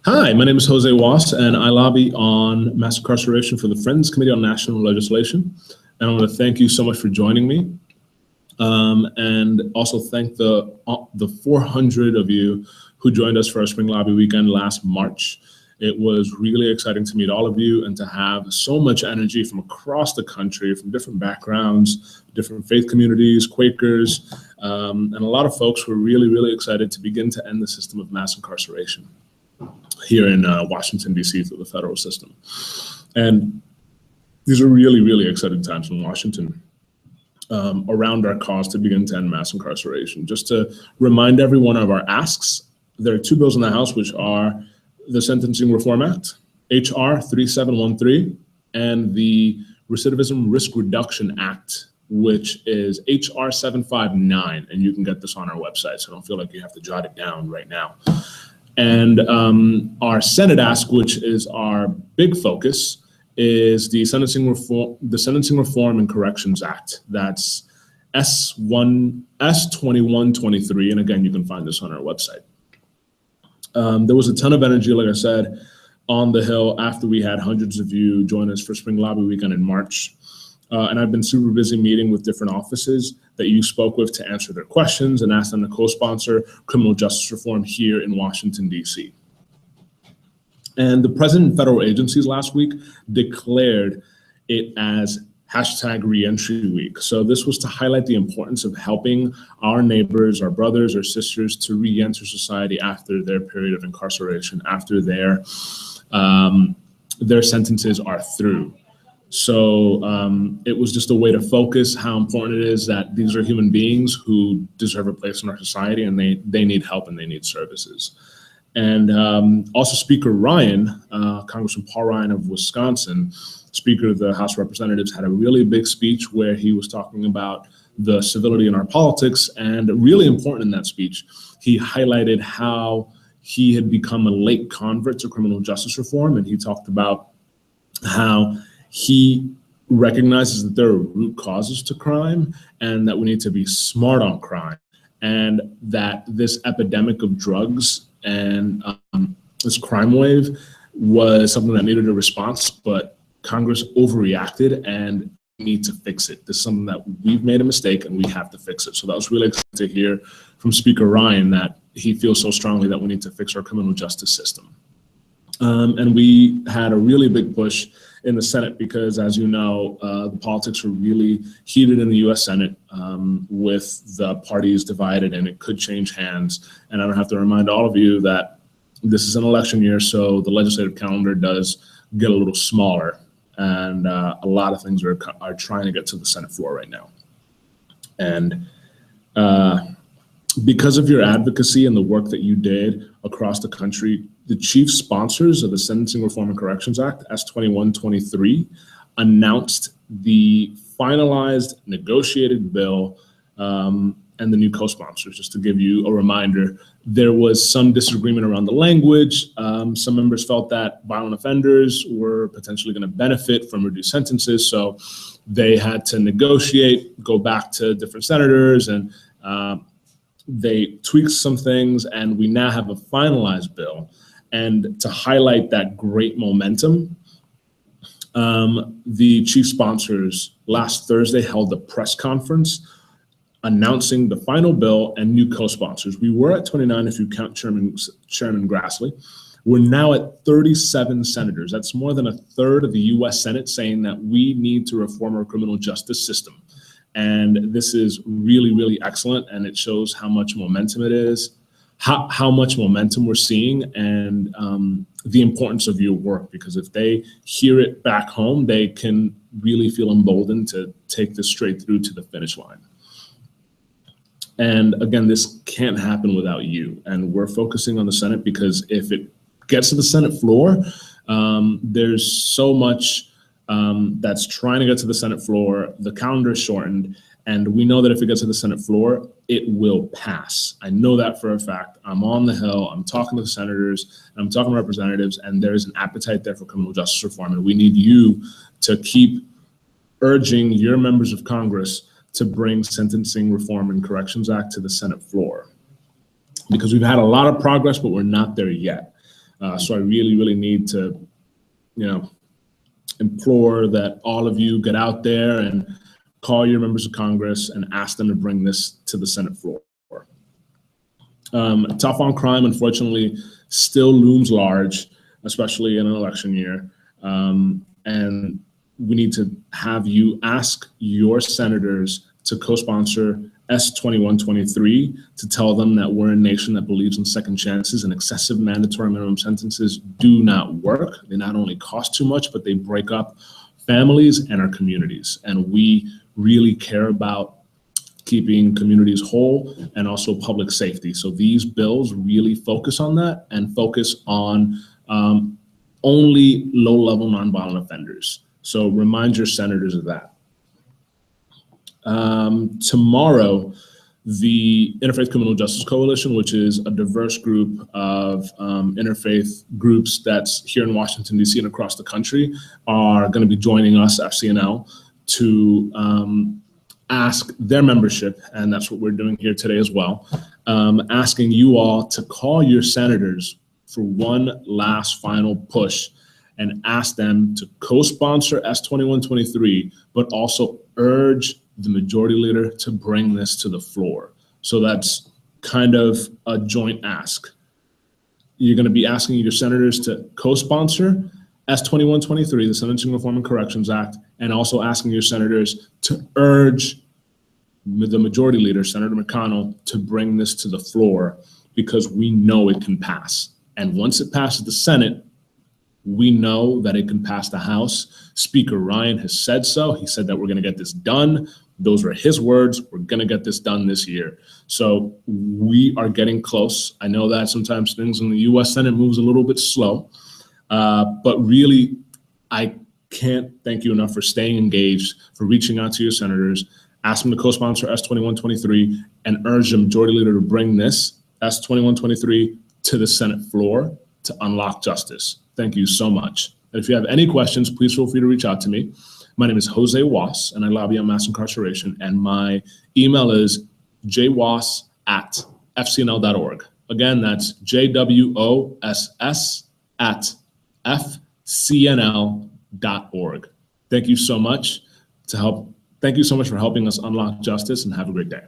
Hi, my name is Jose Was, and I lobby on mass incarceration for the Friends Committee on National Legislation. And I want to thank you so much for joining me, and also thank the 400 of you who joined us for our Spring Lobby Weekend last March. It was really exciting to meet all of you and to have so much energy from across the country, from different backgrounds, different faith communities, Quakers, and a lot of folks who are really, really excited to begin to end the system of mass incarceration here in Washington, D.C. through the federal system. And these are really, really exciting times in Washington around our cause to begin to end mass incarceration. Just to remind everyone of our asks, there are two bills in the House, which are the Sentencing Reform Act, H.R. 3713, and the Recidivism Risk Reduction Act, which is H.R. 759, and you can get this on our website, so don't feel like you have to jot it down right now. And our Senate ask, which is our big focus, is the Sentencing Reform and Corrections Act. That's S2123, and again, you can find this on our website. There was a ton of energy, like I said, on the Hill after we had hundreds of you join us for Spring Lobby Weekend in March. And I've been super busy meeting with different offices that you spoke with to answer their questions and ask them to co-sponsor criminal justice reform here in Washington, D.C. And the president and federal agencies last week declared it as #Reentry Week. So this was to highlight the importance of helping our neighbors, our brothers or sisters to re-enter society after their period of incarceration, after their sentences are through. So it was just a way to focus how important it is that these are human beings who deserve a place in our society, and they need help and they need services. And also Speaker Ryan, Congressman Paul Ryan of Wisconsin, Speaker of the House of Representatives, had a really big speech where he was talking about the civility in our politics. And really important in that speech, he highlighted how he had become a late convert to criminal justice reform. And he talked about how he recognizes that there are root causes to crime and that we need to be smart on crime, and that this epidemic of drugs and this crime wave was something that needed a response, but Congress overreacted and we need to fix it. This is something that we've made a mistake and we have to fix it. So that was really exciting to hear from Speaker Ryan that he feels so strongly that we need to fix our criminal justice system. And we had a really big push in the Senate because, as you know, the politics were really heated in the U.S. Senate with the parties divided, and it could change hands. And I don't have to remind all of you that this is an election year, so the legislative calendar does get a little smaller, and a lot of things are trying to get to the Senate floor right now. And because of your advocacy and the work that you did across the country, the chief sponsors of the Sentencing Reform and Corrections Act, S2123, announced the finalized negotiated bill and the new co-sponsors. Just to give you a reminder, there was some disagreement around the language. Some members felt that violent offenders were potentially going to benefit from reduced sentences, so they had to negotiate, go back to different senators, and they tweaked some things, and we now have a finalized bill. And to highlight that great momentum, the chief sponsors last Thursday held a press conference announcing the final bill and new co-sponsors. We were at 29 if you count Chairman Grassley. We're now at 37 senators. That's more than a third of the U.S. Senate saying that we need to reform our criminal justice system. And this is really, really excellent, and it shows how much momentum it is, how much momentum we're seeing, and the importance of your work, because if they hear it back home, they can really feel emboldened to take this straight through to the finish line. And again, this can't happen without you. And we're focusing on the Senate because if it gets to the Senate floor, there's so much that's trying to get to the Senate floor. The calendar is shortened, and we know that if it gets to the Senate floor, it will pass. I know that for a fact. I'm on the Hill, I'm talking to the senators, I'm talking to representatives, and there's an appetite there for criminal justice reform, and we need you to keep urging your members of Congress to bring Sentencing Reform and Corrections Act to the Senate floor. Because we've had a lot of progress, but we're not there yet. So I really, really need to, implore that all of you get out there and call your members of Congress and ask them to bring this to the Senate floor. Tough on crime, unfortunately, still looms large, especially in an election year. And we need to have you ask your senators to co-sponsor S2123 to tell them that we're a nation that believes in second chances, and excessive mandatory minimum sentences do not work. They not only cost too much, but they break up families and our communities. And we really care about keeping communities whole and also public safety. So these bills really focus on that and focus on only low-level nonviolent offenders. So remind your senators of that. Tomorrow, the Interfaith Criminal Justice Coalition, which is a diverse group of interfaith groups that's here in Washington, D.C. and across the country, are going to be joining us, FCNL, to ask their membership, and that's what we're doing here today as well, asking you all to call your senators for one last final push and ask them to co-sponsor S2123, but also urge the majority leader to bring this to the floor. So that's kind of a joint ask. You're going to be asking your senators to co-sponsor S2123, the Sentencing Reform and Corrections Act, and also asking your senators to urge the majority leader, Senator McConnell, to bring this to the floor, because we know it can pass. And once it passes the Senate, we know that it can pass the House. Speaker Ryan has said so. He said that we're going to get this done. Those were his words. We're going to get this done this year. So we are getting close. I know that sometimes things in the U.S. Senate moves a little bit slow, but really, I can't thank you enough for staying engaged, for reaching out to your senators, ask them to co-sponsor S2123, and urge the majority leader to bring this S2123 to the Senate floor to unlock justice. Thank you so much. And if you have any questions, please feel free to reach out to me. My name is Jose Was, and I lobby on mass incarceration, and my email is jwoss@fcnl.org. Again, that's jwoss@fcnl.org. Thank you so much for helping us unlock justice, and have a great day.